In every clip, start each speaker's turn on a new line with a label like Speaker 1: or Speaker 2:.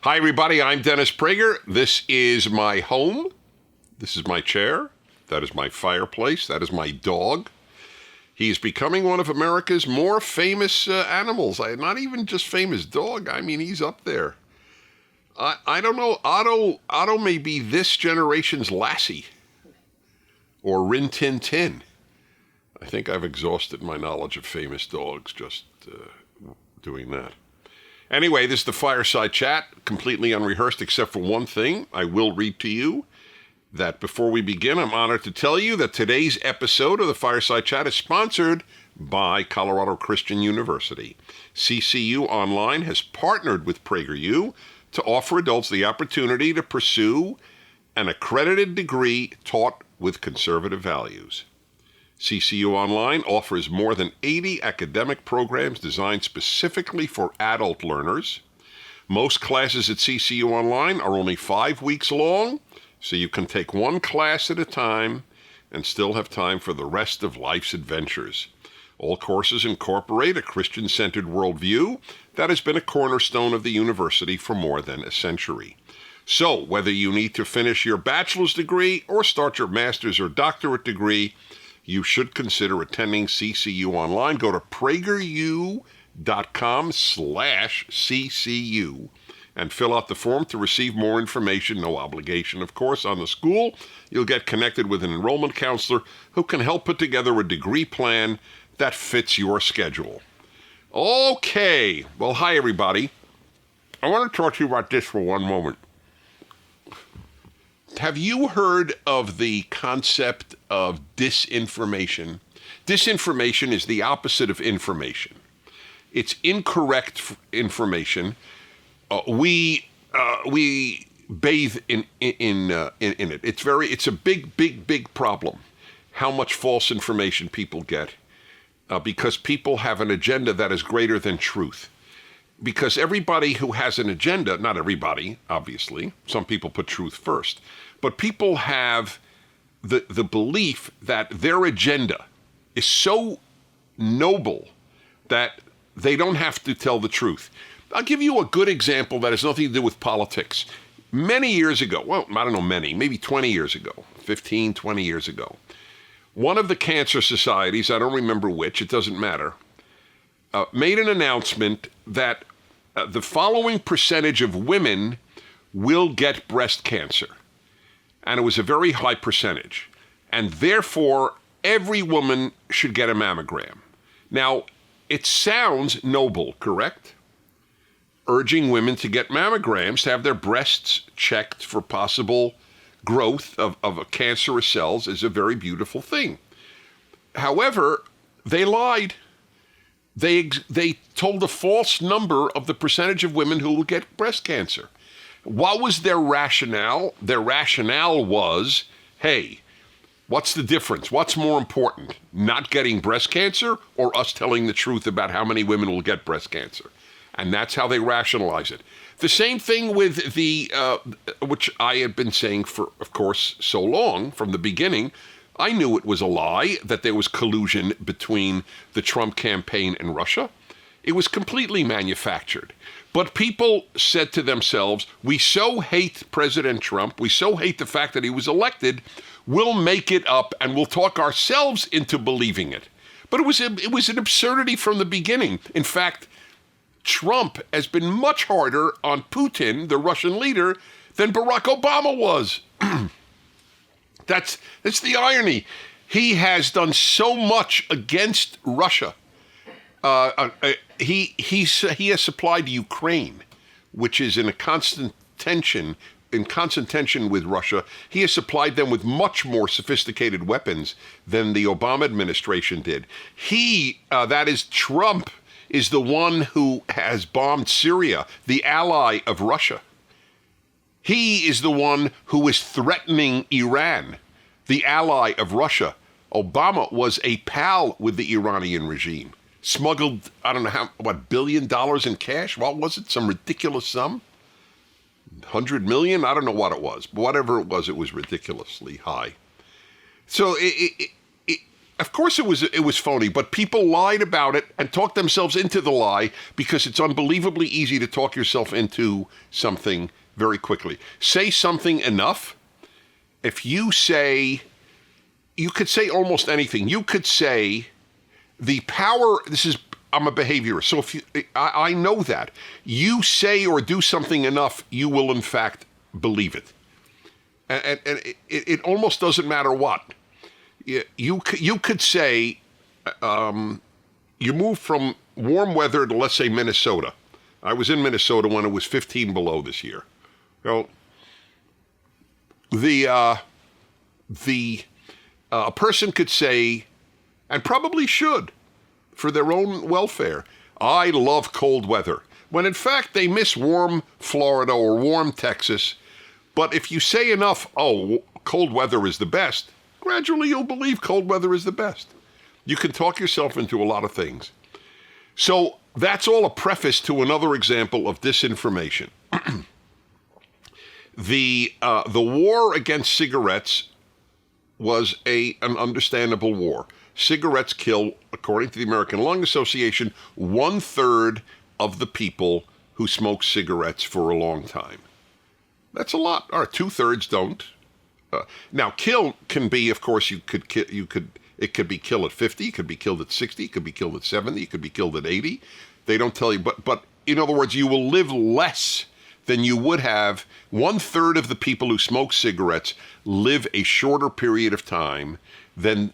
Speaker 1: Hi, everybody. I'm Dennis Prager. This is my home. This is my chair. That is my fireplace. That is my dog. He is becoming one of America's more famous animals. Not even just famous dog. I mean, he's up there. I don't know. Otto may be this generation's Lassie or Rin Tin Tin. I think I've exhausted my knowledge of famous dogs just doing that. Anyway, this is the Fireside Chat, completely unrehearsed except for one thing. I will read to you that before we begin, I'm honored to tell you that today's episode of the Fireside Chat is sponsored by Colorado Christian University. CCU Online has partnered with PragerU to offer adults the opportunity to pursue an accredited degree taught with conservative values. CCU Online offers more than 80 academic programs designed specifically for adult learners. Most classes at CCU Online are only 5 weeks long, so you can take one class at a time and still have time for the rest of life's adventures. All courses incorporate a Christian-centered worldview that has been a cornerstone of the university for more than a century. So, whether you need to finish your bachelor's degree or start your master's or doctorate degree, you should consider attending CCU Online. Go to PragerU.com/CCU and fill out the form to receive more information. No obligation, of course, on the school. You'll get connected with an enrollment counselor who can help put together a degree plan that fits your schedule. Okay. Well, hi, everybody. I want to talk to you about this for one moment. Have you heard of the concept of disinformation? Disinformation is the opposite of information. It's incorrect information. We bathe in it. It's a big problem. How much false information people get because people have an agenda that is greater than truth. Because everybody who has an agenda, not everybody, obviously, some people put truth first, but people have the belief that their agenda is so noble that they don't have to tell the truth. I'll give you a good example that has nothing to do with politics. Many years ago, well, I don't know maybe 20 years ago, 15, 20 years ago, one of the cancer societies, I don't remember which, it doesn't matter, made an announcement that the following percentage of women will get breast cancer. And it was a very high percentage. And therefore, every woman should get a mammogram. Now, it sounds noble, correct? Urging women to get mammograms, to have their breasts checked for possible growth of cancerous cells is a very beautiful thing. However, they lied. They told a false number of the percentage of women who will get breast cancer. What was their rationale? Their rationale was, hey, what's the difference? What's more important, not getting breast cancer or us telling the truth about how many women will get breast cancer? And that's how they rationalize it. The same thing with the, which I had been saying for, of course, so long from the beginning. I knew it was a lie, that there was collusion between the Trump campaign and Russia. It was completely manufactured. But people said to themselves, we so hate President Trump, we so hate the fact that he was elected, we'll make it up and we'll talk ourselves into believing it. But it was an absurdity from the beginning. In fact, Trump has been much harder on Putin, the Russian leader, than Barack Obama was. That's the irony. He has done so much against Russia. He has supplied Ukraine, which is in constant tension with Russia. He has supplied them with much more sophisticated weapons than the Obama administration did. That is Trump, is the one who has bombed Syria, the ally of Russia. He is the one who is threatening Iran, the ally of Russia. Obama was a pal with the Iranian regime. Smuggled, I don't know $1 billion in cash? What was it? Some ridiculous sum? 100 million? I don't know what it was. But whatever it was ridiculously high. So Of course it was phony, but people lied about it and talked themselves into the lie because it's unbelievably easy to talk yourself into something very quickly. Say something enough. If you say, you could say almost anything. You could say the power, I'm a behaviorist, so if you, I know that. You say or do something enough, you will in fact believe it. And it almost doesn't matter what. You could say, you move from warm weather to, let's say, Minnesota. I was in Minnesota when it was 15 below this year. So a person could say, and probably should, for their own welfare, I love cold weather, when in fact they miss warm Florida or warm Texas. But if you say enough, oh, cold weather is the best, gradually you'll believe cold weather is the best. You can talk yourself into a lot of things. So that's all a preface to another example of disinformation. The war against cigarettes was an understandable war. Cigarettes kill, according to the American Lung Association, 1/3 of the people who smoke cigarettes for a long time. That's a lot. Or 2/3 don't. Now, kill can be, of course, it could be killed at 50, it could be killed at 60, it could be killed at 70, it could be killed at 80. They don't tell you, but in other words, you will live less than you would have. 1/3 of the people who smoke cigarettes live a shorter period of time than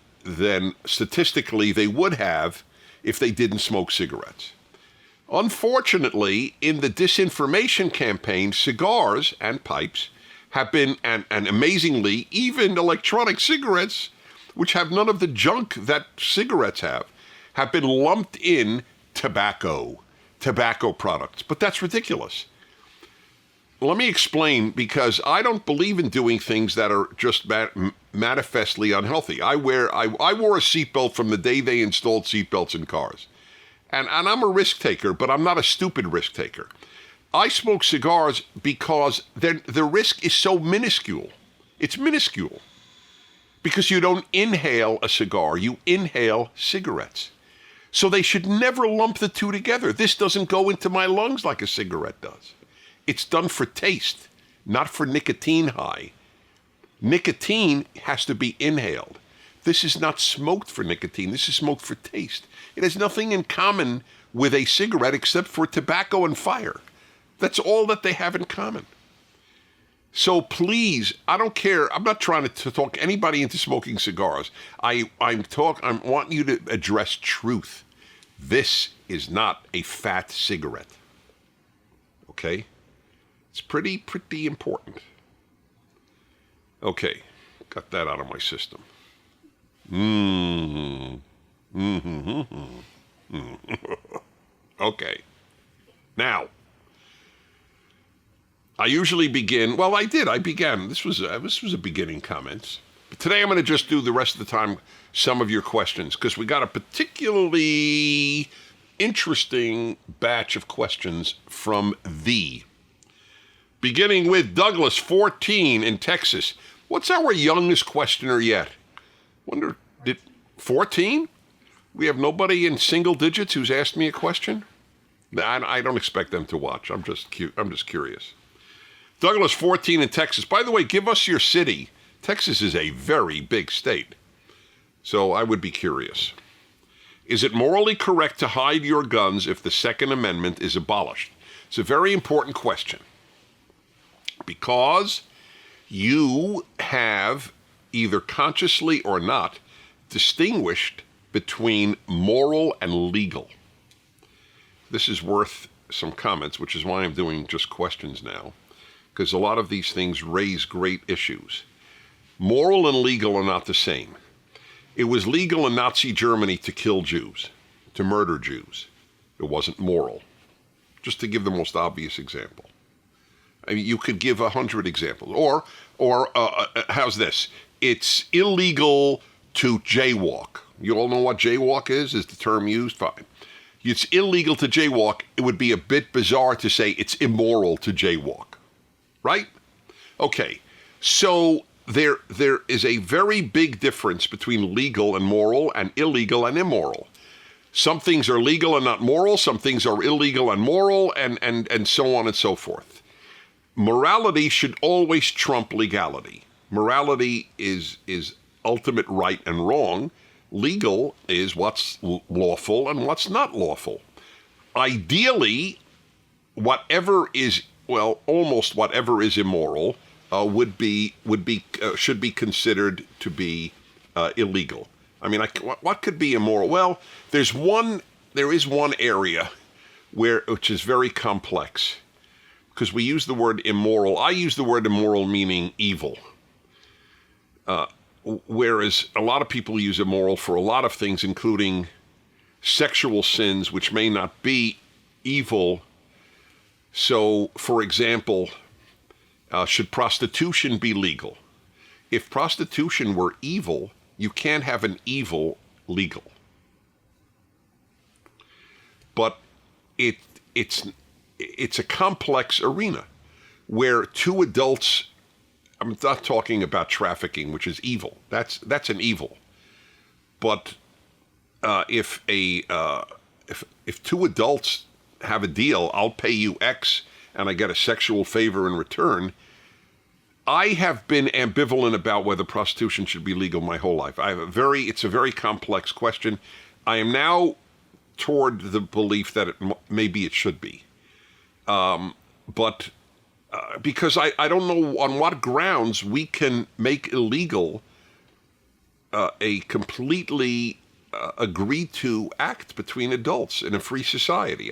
Speaker 1: statistically they would have if they didn't smoke cigarettes. Unfortunately, in the disinformation campaign, cigars and pipes have been, and amazingly, even electronic cigarettes, which have none of the junk that cigarettes have been lumped in tobacco products. But that's ridiculous. Let me explain, because I don't believe in doing things that are just manifestly unhealthy. I wore a seatbelt from the day they installed seatbelts in cars. And I'm a risk taker, but I'm not a stupid risk taker. I smoke cigars because the risk is so minuscule. It's minuscule. Because you don't inhale a cigar, you inhale cigarettes. So they should never lump the two together. This doesn't go into my lungs like a cigarette does. It's done for taste, not for nicotine high. Nicotine has to be inhaled. This is not smoked for nicotine. This is smoked for taste. It has nothing in common with a cigarette except for tobacco and fire. That's all that they have in common. So please, I don't care. I'm not trying to talk anybody into smoking cigars. I want you to address truth. This is not a fat cigarette. Okay? It's pretty important. Okay, got that out of my system. Okay. Now, I usually begin, well, I began. This was a beginning comments. But today I'm going to just do the rest of the time some of your questions, because we got a particularly interesting batch of questions from beginning with Douglas, 14, in Texas. What's our youngest questioner yet? Wonder, 14? We have nobody in single digits who's asked me a question? I don't expect them to watch. I'm just curious. Douglas, 14, in Texas. By the way, give us your city. Texas is a very big state. So I would be curious. Is it morally correct to hide your guns if the Second Amendment is abolished? It's a very important question, because you have, either consciously or not, distinguished between moral and legal. This is worth some comments, which is why I'm doing just questions now, because a lot of these things raise great issues. Moral and legal are not the same. It was legal in Nazi Germany to kill Jews, to murder Jews. It wasn't moral. Just to give the most obvious example. I mean, you could give 100 examples. Or how's this? It's illegal to jaywalk. You all know what jaywalk is the term used? Fine. It's illegal to jaywalk. It would be a bit bizarre to say it's immoral to jaywalk. Right? Okay. So there is a very big difference between legal and moral and illegal and immoral. Some things are legal and not moral. Some things are illegal and moral, and so on and so forth. Morality should always trump legality. Morality is ultimate right and wrong. Legal is what's lawful and what's not lawful. Ideally, almost whatever is immoral should be considered to be illegal. I mean, what could be immoral? Well, there is one area which is very complex, because we use the word immoral. I use the word immoral meaning evil, whereas a lot of people use immoral for a lot of things, including sexual sins, which may not be evil. So, for example, should prostitution be legal? If prostitution were evil, you can't have an evil legal. But it's a complex arena where two adults, I'm not talking about trafficking, which is evil. That's an evil. But if two adults have a deal, I'll pay you X and I get a sexual favor in return. I have been ambivalent about whether prostitution should be legal my whole life. It's a very complex question. I am now toward the belief that maybe it should be. But because I don't know on what grounds we can make illegal a completely agreed to act between adults in a free society.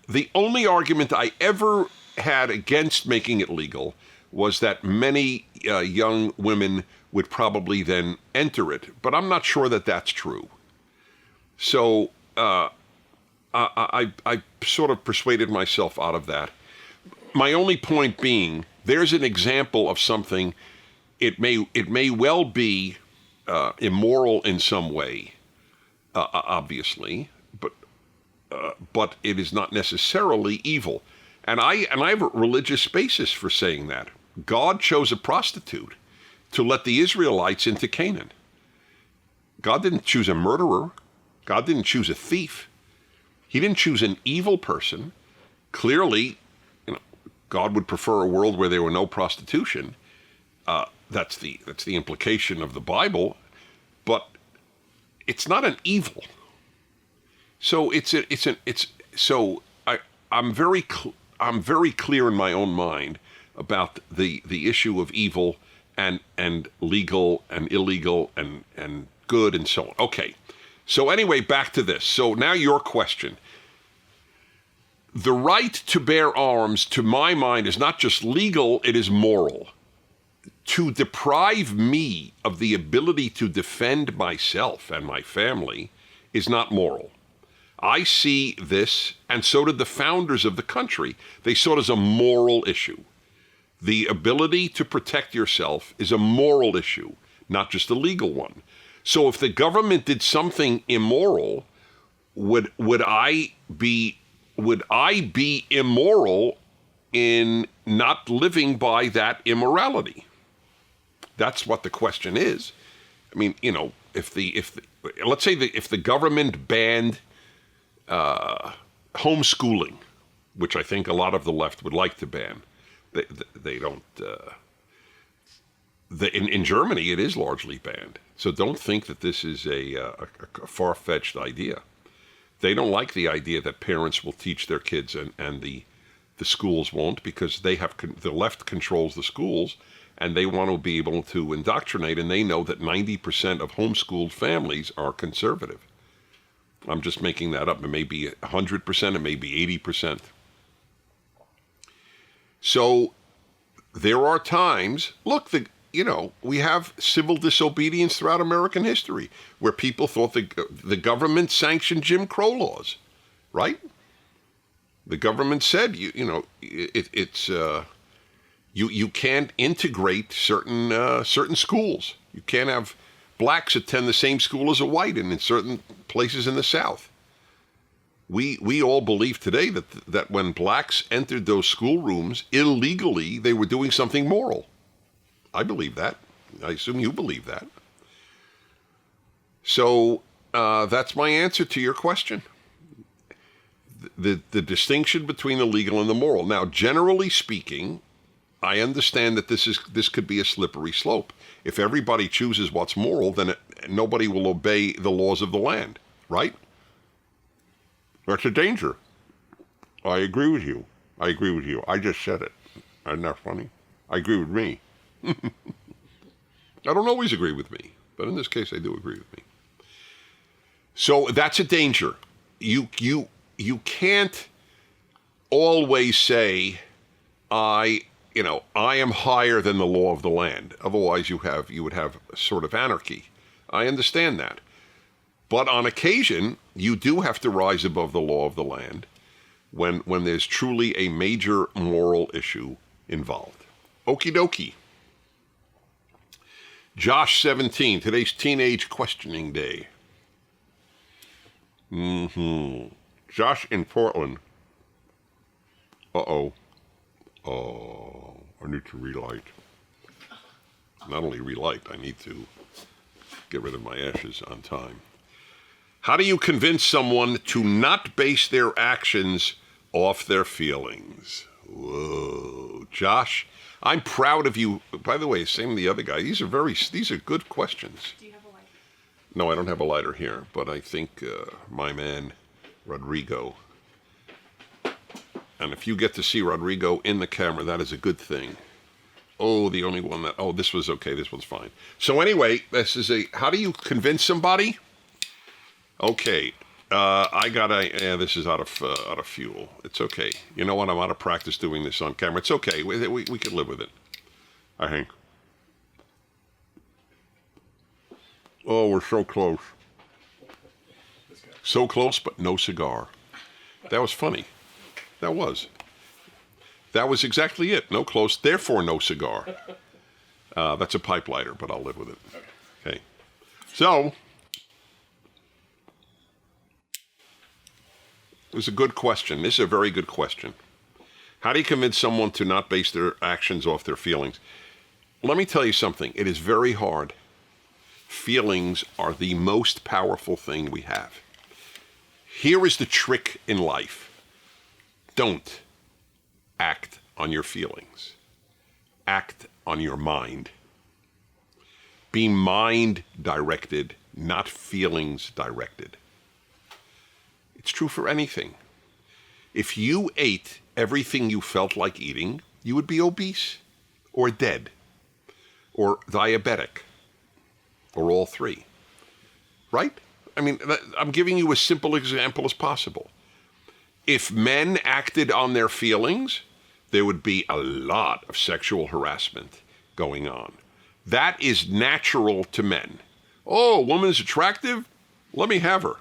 Speaker 1: The only argument I ever had against making it legal was that many young women would probably then enter it, but I'm not sure that that's true. So I sort of persuaded myself out of that. My only point being, there's an example of something. It may well be immoral in some way, obviously, but it is not necessarily evil. And I have a religious basis for saying that. God chose a prostitute to let the Israelites into Canaan. God didn't choose a murderer. God didn't choose a thief. He didn't choose an evil person. Clearly, God would prefer a world where there were no prostitution. That's the implication of the Bible, but it's not an evil. So I'm very clear in my own mind about the issue of evil and legal and illegal and good and so on. Okay. So anyway, back to this. So now your question. The right to bear arms, to my mind, is not just legal, it is moral. To deprive me of the ability to defend myself and my family is not moral. I see this, and so did the founders of the country. They saw it as a moral issue. The ability to protect yourself is a moral issue, not just a legal one. So if the government did something immoral, would I be immoral in not living by that immorality? That's what the question is. I mean, if let's say if the government banned homeschooling, which I think a lot of the left would like to ban, they don't. In Germany, it is largely banned. So don't think that this is a far-fetched idea. They don't like the idea that parents will teach their kids and the schools won't, because the left controls the schools and they want to be able to indoctrinate, and they know that 90% of homeschooled families are conservative. I'm just making that up. It may be 100%, it may be 80%. So there are times, look, we have civil disobedience throughout American history where people thought the government sanctioned Jim Crow laws, right? The government said, you can't integrate certain schools. You can't have blacks attend the same school as a white in certain places in the South. We all believe today that when blacks entered those schoolrooms illegally, they were doing something moral. I believe that. I assume you believe that. So that's my answer to your question. The distinction between the legal and the moral. Now, generally speaking, I understand that this could be a slippery slope. If everybody chooses what's moral, then nobody will obey the laws of the land, right? That's a danger. I agree with you. I agree with you. I just said it. Isn't that funny? I agree with me. I don't always agree with me, but in this case, I do agree with me. So that's a danger. You can't always say, I am higher than the law of the land. Otherwise, you would have sort of anarchy. I understand that. But on occasion, you do have to rise above the law of the land when there's truly a major moral issue involved. Okie dokie. Josh 17, today's teenage questioning day. Josh in Portland. Uh-oh. Oh, I need to relight. Not only relight, I need to get rid of my ashes on time. How do you convince someone to not base their actions off their feelings? Whoa. Josh, I'm proud of you. By the way, same with the other guy. These are good questions.
Speaker 2: Do you have a lighter?
Speaker 1: No, I don't have a lighter here, but I think my man, Rodrigo, and if you get to see Rodrigo in the camera, that is a good thing. Oh, the only one this was okay. This one's fine. So anyway, how do you convince somebody? Okay, this is out of fuel. It's okay. You know what? I'm out of practice doing this on camera. It's okay. We can live with it, I think. Oh, we're so close. So close, but no cigar. That was funny. That was exactly it. No close, therefore no cigar. That's a pipe lighter, but I'll live with it. Okay. So, it was a good question. This is a very good question. How do you convince someone to not base their actions off their feelings? Let me tell you something. It is very hard. Feelings are the most powerful thing we have. Here is the trick in life. Don't act on your feelings. Act on your mind. Be mind-directed, not feelings-directed. It's true for anything. If you ate everything you felt like eating, you would be obese, or dead, or diabetic, or all three. Right? I mean, I'm giving you a simple example as possible. If men acted on their feelings, there would be a lot of sexual harassment going on. That is natural to men. Oh, a woman is attractive? Let me have her.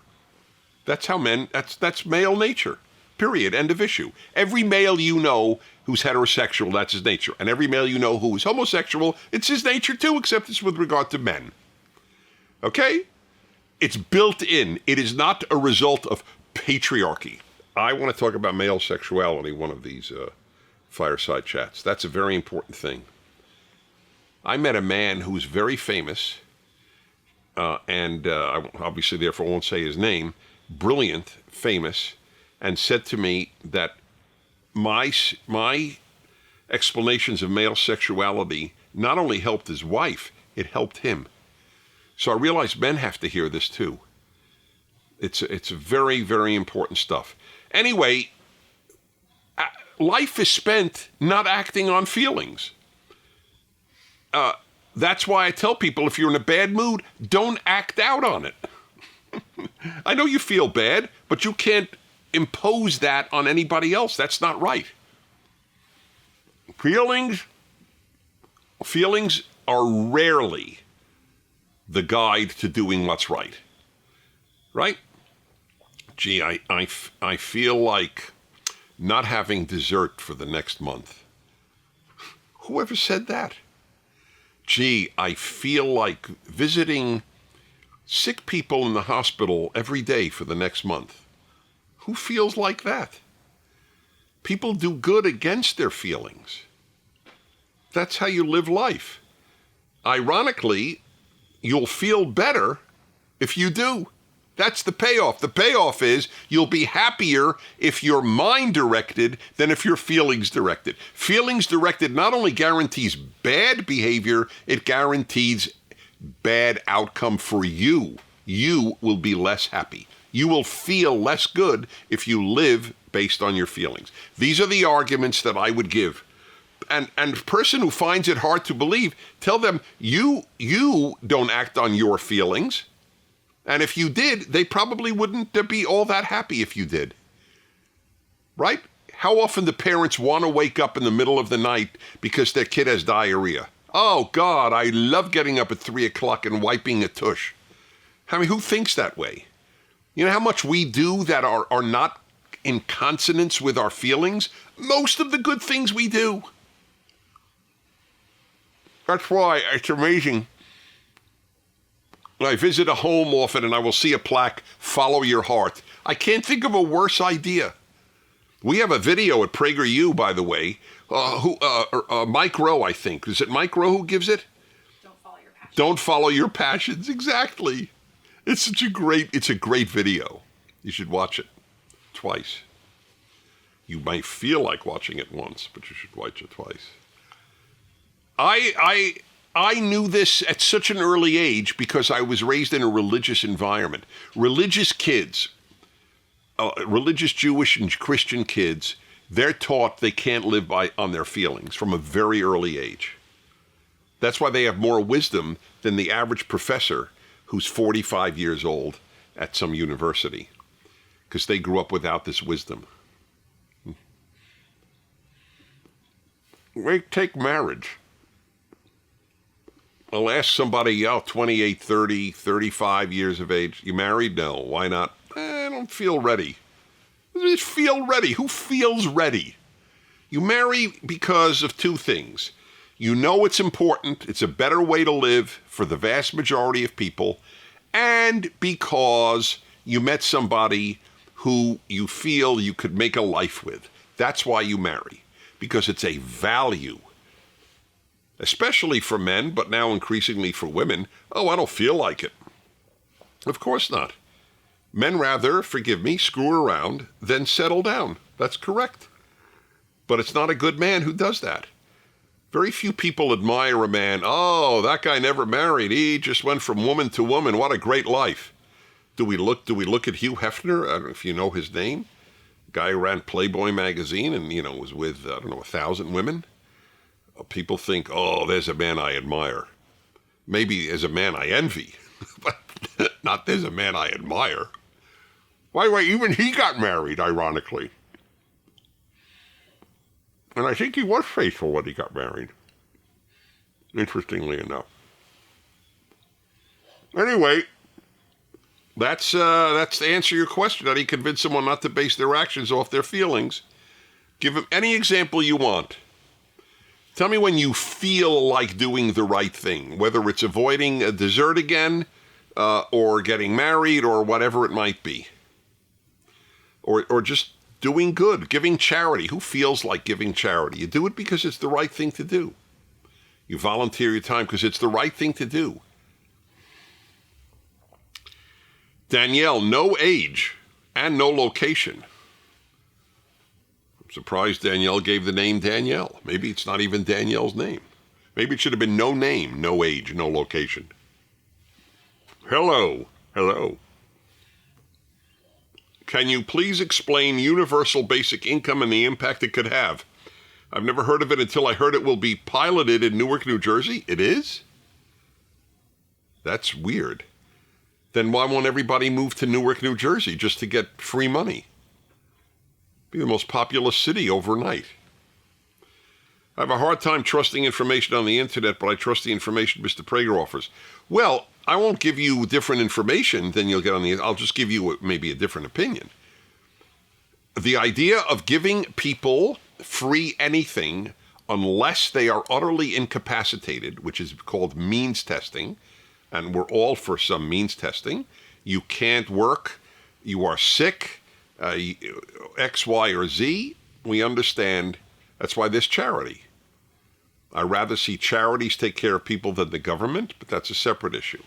Speaker 1: That's how that's male nature. Period. End of issue. Every male you know who's heterosexual, that's his nature. And every male you know who is homosexual, it's his nature too, except it's with regard to men. Okay? It's built in. It is not a result of patriarchy. I want to talk about male sexuality, one of these fireside chats. That's a very important thing. I met a man who was very famous, and I obviously therefore won't say his name, brilliant, famous, and said to me that my explanations of male sexuality not only helped his wife, it helped him. So I realized men have to hear this too. It's very, very important stuff. Anyway, life is spent not acting on feelings. That's why I tell people, if you're in a bad mood, don't act out on it. I know you feel bad, but you can't impose that on anybody else. That's not right. Feelings are rarely the guide to doing what's right. Right? Gee, I feel like not having dessert for the next month. Whoever said that? Gee, I feel like visiting sick people in the hospital every day for the next month. Who feels like that? People do good against their feelings. That's how you live life. Ironically, you'll feel better if you do. That's the payoff. The payoff is you'll be happier if you're mind directed than if you're feelings directed. Feelings directed not only guarantees bad behavior, it guarantees bad outcome for you. You will be less happy. You will feel less good if you live based on your feelings. These are the arguments that I would give. And a person who finds it hard to believe, tell them you don't act on your feelings. And if you did, they probably wouldn't be all that happy if you did. Right? How often do parents want to wake up in the middle of the night because their kid has diarrhea? Oh, God, I love getting up at 3 o'clock and wiping a tush. I mean, who thinks that way? You know how much we do that are not in consonance with our feelings? Most of the good things we do. That's why it's amazing. I visit a home often and I will see a plaque, "Follow your heart." I can't think of a worse idea. We have a video at PragerU, by the way, Mike Rowe, I think. Is it Mike Rowe who gives it?
Speaker 2: Don't follow your passions.
Speaker 1: Don't follow your passions, exactly. It's a great video. You should watch it twice. You might feel like watching it once, but you should watch it twice. I knew this at such an early age because I was raised in a religious environment. Religious kids, religious Jewish and Christian kids, they're taught they can't live on their feelings from a very early age. That's why they have more wisdom than the average professor who's 45 years old at some university, because they grew up without this wisdom. Take marriage. I'll ask somebody, 28, 30, 35 years of age, you married? No. Why not? I don't feel ready. Just feel ready. Who feels ready? You marry because of two things. You know it's important. It's a better way to live for the vast majority of people. And because you met somebody who you feel you could make a life with. That's why you marry. Because it's a value. Especially for men, but now increasingly for women. Oh, I don't feel like it. Of course not. Men rather, forgive me, screw around than settle down. That's correct. But it's not a good man who does that. Very few people admire a man. Oh, that guy never married. He just went from woman to woman. What a great life. Do we look at Hugh Hefner? I don't know if you know his name. Guy who ran Playboy magazine and, was with, 1,000 women. People think, oh, there's a man I admire. Maybe there's a man I envy, but not there's a man I admire. By the way, even he got married, ironically. And I think he was faithful when he got married, interestingly enough. Anyway, that's to answer your question. How do you convince someone not to base their actions off their feelings? Give them any example you want. Tell me when you feel like doing the right thing, whether it's avoiding a dessert again, or getting married, or whatever it might be. Or just doing good, giving charity. Who feels like giving charity? You do it because it's the right thing to do. You volunteer your time because it's the right thing to do. Danielle, no age and no location. Surprised Danielle gave the name Danielle. Maybe it's not even Danielle's name. Maybe it should have been no name, no age, no location. Hello. Can you please explain universal basic income and the impact it could have? I've never heard of it until I heard it will be piloted in Newark, New Jersey. It is? That's weird. Then why won't everybody move to Newark, New Jersey just to get free money? Be the most populous city overnight. I have a hard time trusting information on the internet, but I trust the information Mr. Prager offers. Well, I won't give you different information than you'll get on the. I'll just give you maybe a different opinion. The idea of giving people free anything unless they are utterly incapacitated, which is called means testing, and we're all for some means testing. You can't work, you are sick, X, Y, or Z, we understand. That's why there's charity. I'd rather see charities take care of people than the government, but that's a separate issue.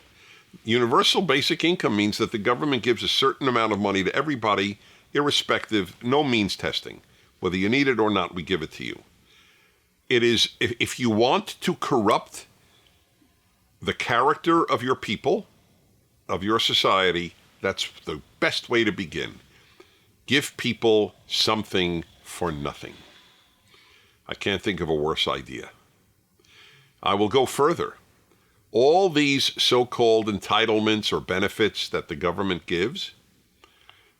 Speaker 1: Universal basic income means that the government gives a certain amount of money to everybody, irrespective, no means testing. Whether you need it or not, we give it to you. It is, if you want to corrupt the character of your people, of your society, that's the best way to begin. Give people something for nothing. I can't think of a worse idea. I will go further. All these so-called entitlements or benefits that the government gives,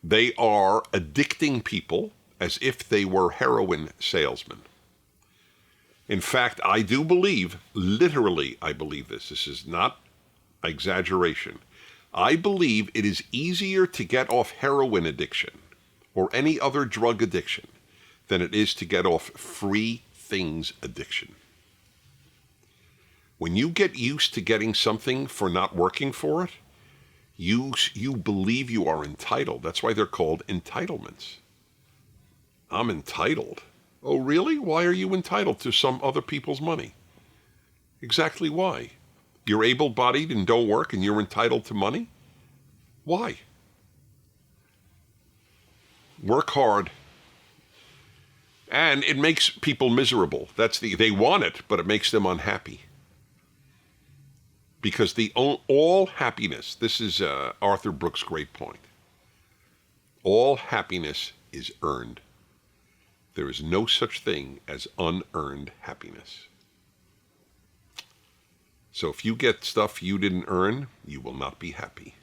Speaker 1: they are addicting people as if they were heroin salesmen. In fact, I do believe, literally I believe this is not exaggeration. I believe it is easier to get off heroin addiction or any other drug addiction than it is to get off free things addiction. When you get used to getting something for not working for it, you believe you are entitled. That's why they're called entitlements. I'm entitled. Oh, really? Why are you entitled to some other people's money? Exactly why? You're able-bodied and don't work and you're entitled to money? Why? Work hard. And it makes people miserable. They want it, but it makes them unhappy. Because all happiness, this is Arthur Brooks' great point, all happiness is earned. There is no such thing as unearned happiness. So if you get stuff you didn't earn, you will not be happy.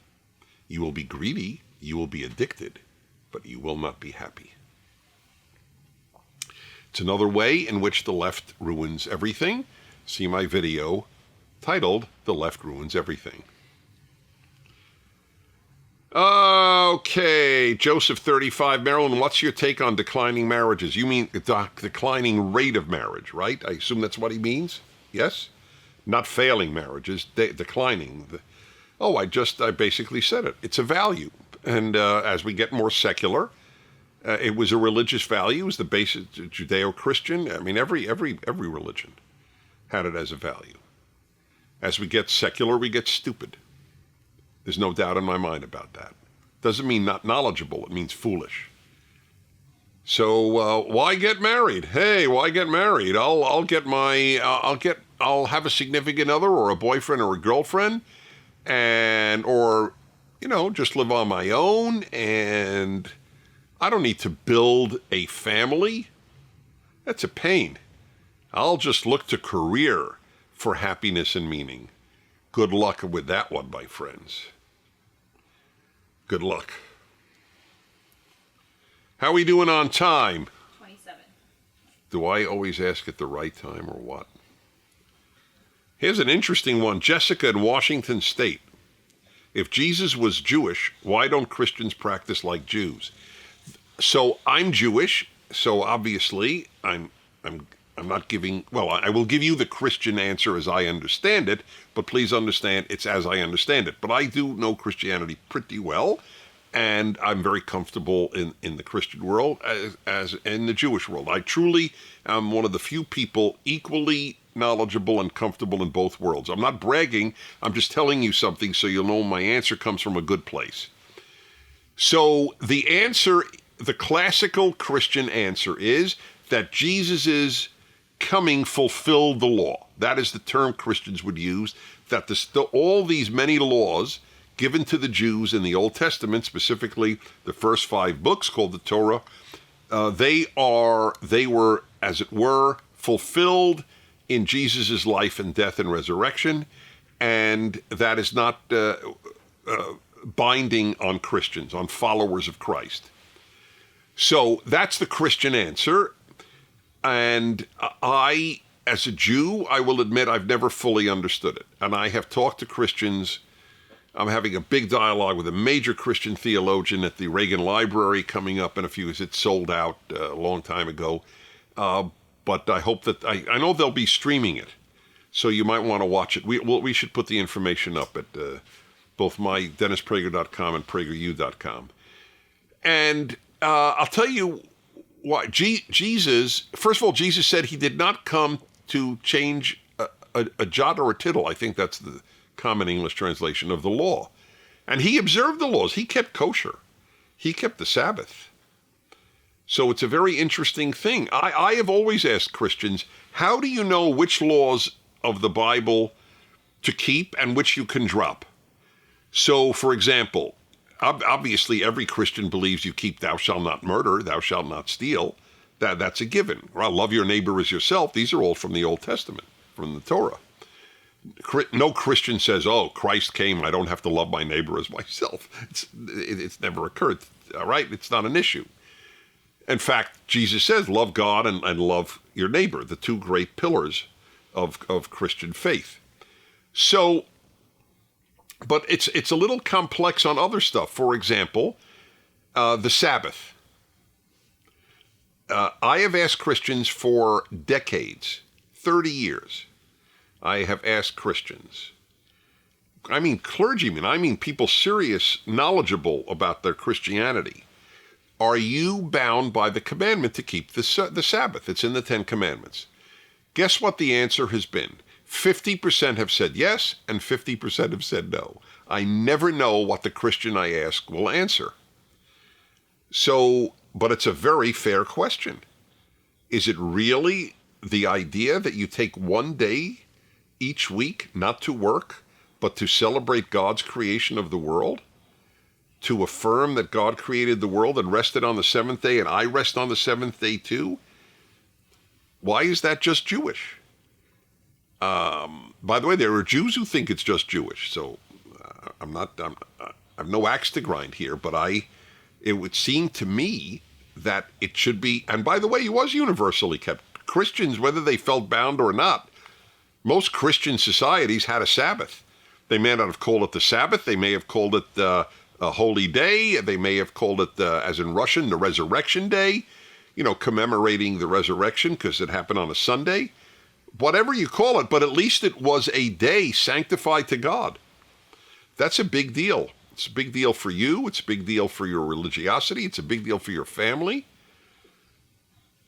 Speaker 1: You will be greedy, you will be addicted, but you will not be happy. It's another way in which the left ruins everything. See my video titled, "The Left Ruins Everything." Okay, Joseph, 35, Maryland, what's your take on declining marriages? You mean the declining rate of marriage, right? I assume that's what he means? Yes? Not failing marriages, declining. I basically said it. It's a value. And as we get more secular, it was a religious value. It was the basic Judeo-Christian. I mean, every religion had it as a value. As we get secular, we get stupid. There's no doubt in my mind about that. Doesn't mean not knowledgeable. It means foolish. So why get married? Hey, why get married? I'll have a significant other or a boyfriend or a girlfriend, or just live on my own, and I don't need to build a family. That's a pain. I'll just look to career for happiness and meaning. Good luck with that one, my friends. Good luck. How are we doing on time?
Speaker 2: 27.
Speaker 1: Do I always ask at the right time or what? Here's an interesting one. Jessica in Washington State. If Jesus was Jewish, why don't Christians practice like Jews? So I'm Jewish, so obviously I'm not giving, I will give you the Christian answer as I understand it, but please understand it's as I understand it. But I do know Christianity pretty well, and I'm very comfortable in the Christian world as in the Jewish world. I truly am one of the few people equally knowledgeable and comfortable in both worlds. I'm not bragging, I'm just telling you something so you'll know my answer comes from a good place. So the answer, the classical Christian answer is that Jesus' coming fulfilled the law. That is the term Christians would use, that all these many laws given to the Jews in the Old Testament, specifically the first 5 books called the Torah, they were, as it were, fulfilled in Jesus' life and death and resurrection, and that is not binding on Christians, on followers of Christ. So that's the Christian answer. And I, as a Jew, I will admit I've never fully understood it. And I have talked to Christians. I'm having a big dialogue with a major Christian theologian at the Reagan Library coming up in a few years. It sold out a long time ago. But I hope that, I know they'll be streaming it. So you might want to watch it. We should put the information up at both my DennisPrager.com and PragerU.com. And I'll tell you why. Jesus, first of all, Jesus said he did not come to change a jot or a tittle. I think that's the common English translation of the law. And he observed the laws. He kept kosher. He kept the Sabbath. So it's a very interesting thing. I have always asked Christians, how do you know which laws of the Bible to keep and which you can drop? So, for example, obviously every Christian believes you keep thou shalt not murder, thou shalt not steal. That's a given. Well, love your neighbor as yourself. These are all from the Old Testament, from the Torah. No Christian says, oh, Christ came, I don't have to love my neighbor as myself. It's never occurred, all right? It's not an issue. In fact, Jesus says, love God and love your neighbor, the two great pillars of Christian faith. So, but it's a little complex on other stuff. For example, the Sabbath. I have asked Christians for decades, 30 years. I have asked Christians, I mean clergymen, I mean people serious, knowledgeable about their Christianity. Are you bound by the commandment to keep the Sabbath? It's in the 10 Commandments. Guess what the answer has been? 50% have said yes, and 50% have said no. I never know what the Christian I ask will answer. So, but it's a very fair question. Is it really the idea that you take one day each week not to work, but to celebrate God's creation of the world? To affirm that God created the world and rested on the seventh day, and I rest on the seventh day too? Why is that just Jewish? By the way, there are Jews who think it's just Jewish, so I have no axe to grind here, but it would seem to me that it should be, and by the way, it was universally kept. Christians, whether they felt bound or not, most Christian societies had a Sabbath. They may not have called it the Sabbath, they may have called it a holy day. They may have called it, as in Russian, the Resurrection Day, commemorating the resurrection because it happened on a Sunday. Whatever you call it, but at least it was a day sanctified to God. That's a big deal. It's a big deal for you. It's a big deal for your religiosity. It's a big deal for your family.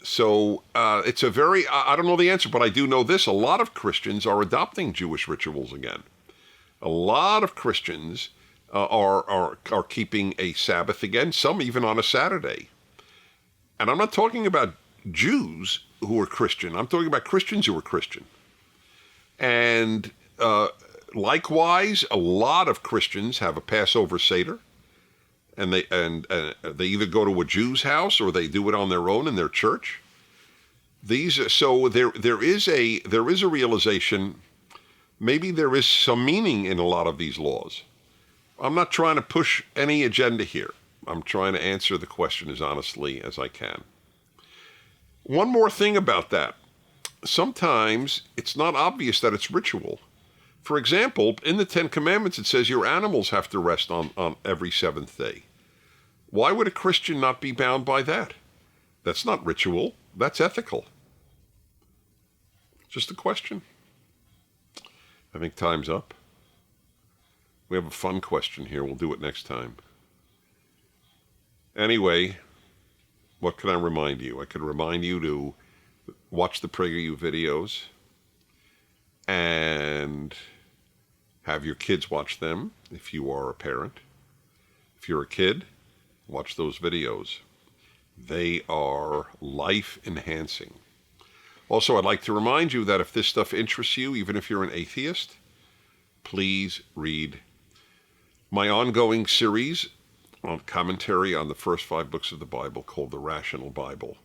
Speaker 1: So it's a very, I don't know the answer, but I do know this. A lot of Christians are adopting Jewish rituals again. A lot of Christians are keeping a Sabbath again, some even on a Saturday. And I'm not talking about Jews who are Christian. I'm talking about Christians who are Christian. And likewise, a lot of Christians have a Passover Seder, and they either go to a Jew's house or they do it on their own in their church. So there is a realization. Maybe there is some meaning in a lot of these laws. I'm not trying to push any agenda here. I'm trying to answer the question as honestly as I can. One more thing about that. Sometimes it's not obvious that it's ritual. For example, in the 10 Commandments, it says your animals have to rest on every seventh day. Why would a Christian not be bound by that? That's not ritual. That's ethical. Just a question. I think time's up. We have a fun question here. We'll do it next time. Anyway, what can I remind you? I could remind you to watch the PragerU videos and have your kids watch them if you are a parent. If you're a kid, watch those videos. They are life-enhancing. Also, I'd like to remind you that if this stuff interests you, even if you're an atheist, please read my ongoing series on commentary on the first 5 books of the Bible called The Rational Bible.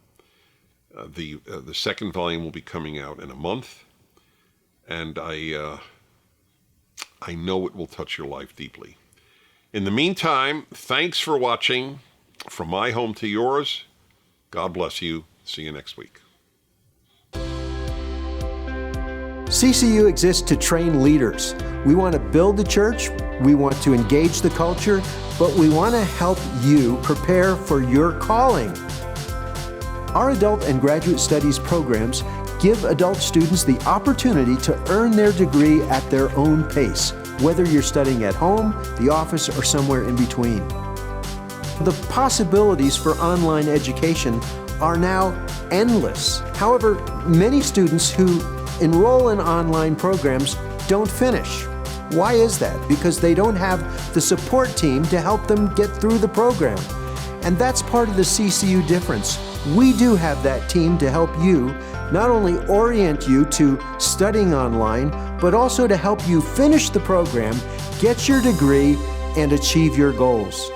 Speaker 1: The second volume will be coming out in a month, and I know it will touch your life deeply. In the meantime, thanks for watching. From my home to yours, God bless you. See you next week.
Speaker 2: CCU exists to train leaders. We want to build the church, we want to engage the culture, but we want to help you prepare for your calling. Our adult and graduate studies programs give adult students the opportunity to earn their degree at their own pace, whether you're studying at home, the office, or somewhere in between. The possibilities for online education are now endless. However, many students who enroll in online programs don't finish. Why is that? Because they don't have the support team to help them get through the program. And that's part of the CCU difference. We do have that team to help you, not only orient you to studying online, but also to help you finish the program, get your degree, and achieve your goals.